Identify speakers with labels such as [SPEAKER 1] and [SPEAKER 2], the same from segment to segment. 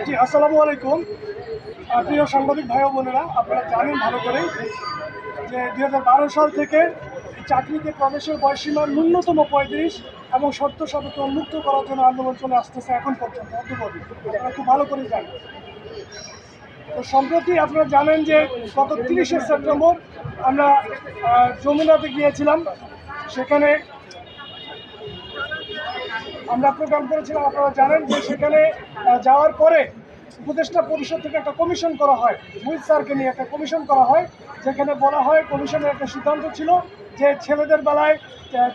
[SPEAKER 1] জি, আসসালামু আলাইকুম। প্রিয় সাংবাদিক ভাই ও বোনেরা, আপনারা জানেন ভালো করে যে 2012 সাল থেকে চাকরিতে প্রবেশের বয়সীমা ন্যূনতম 35 এবং শর্ত সাপেক্ষে উন্মুক্ত করার জন্য আন্দোলন চলে আসতেছে এখন পর্যন্ত অদ্যবধি। আপনারা খুব ভালো করে জানেন। তো সম্প্রতি আপনারা জানেন যে গত 30শে সেপ্টেম্বর আমরা যমুনাতে গিয়েছিলাম। সেখানে আমরা প্রোগ্রাম করেছিলাম। আপনারা জানেন যে সেখানে যাওয়ার পরে উপদেষ্টা পরিষদ থেকে একটা কমিশন করা হয়, মুহিত স্যারকে নিয়ে একটা কমিশন করা হয়, যেখানে বলা হয় কমিশনের একটা সিদ্ধান্ত ছিল যে ছেলেদের বেলায়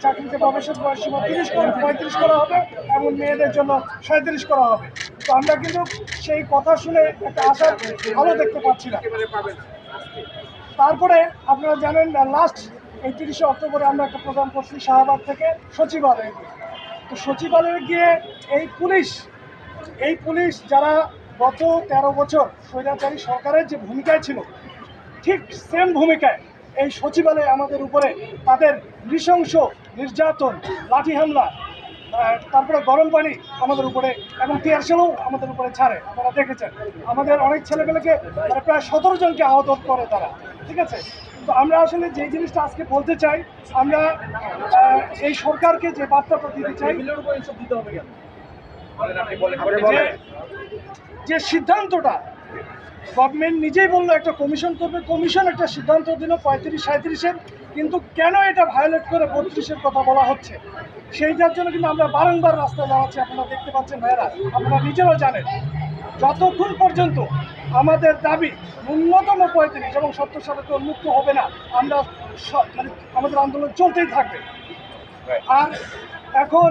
[SPEAKER 1] চাকরিতে প্রবেশের বয়সীমা 35 করা হবে এবং মেয়েদের জন্য 37 করা হবে। তো আমরা কিন্তু সেই কথা শুনে একটা আশার ভালো দেখতে পাচ্ছি না। তারপরে আপনারা জানেন লাস্ট 31শে অক্টোবরে আমরা একটা প্রোগ্রাম করছি শাহবাগ থেকে সচিবালয়ে। তো সচিবালয়ে গিয়ে এই পুলিশ যারা গত 13 বছর স্বৈরাচারী সরকারের যে ভূমিকায় ছিল, ঠিক সেম ভূমিকায় এই সচিবালয়ে আমাদের উপরে তাদের নৃশংস নির্যাতন, লাঠি হামলা, তারপরে গরম পানি আমাদের উপরে এবং টিয়ার সেলও আমাদের উপরে ছাড়ে। আপনারা দেখেছেন আমাদের অনেক ছেলেমেয়েকে প্রায় 17 জনকে আহত করে তারা। ঠিক আছে, তো আমরা আসলে যে জিনিসটা আজকে বলতে চাই, আমরা এই সরকারকে যে বার্তাটা দিতে চাই যে সিদ্ধান্তটা গভর্নমেন্ট নিজেই বললো একটা কমিশন করবে, কমিশন একটা সিদ্ধান্ত দিল 35-37-এর, কিন্তু কেন এটা ভায়োলেট করে 32-এর কথা বলা হচ্ছে সেইটার জন্য কিন্তু আমরা বারংবার রাস্তায় দাঁড়াচ্ছি। আপনারা দেখতে পাচ্ছেন ভাইয়েরা, আপনারা নিজেরাও জানেন, যতক্ষণ পর্যন্ত আমাদের দাবি ন্যূনতম 35 এবং 70 সাপেক্ষে উন্মুক্ত হবে না, আমরা আমাদের আন্দোলন চলতেই থাকবে। আর এখন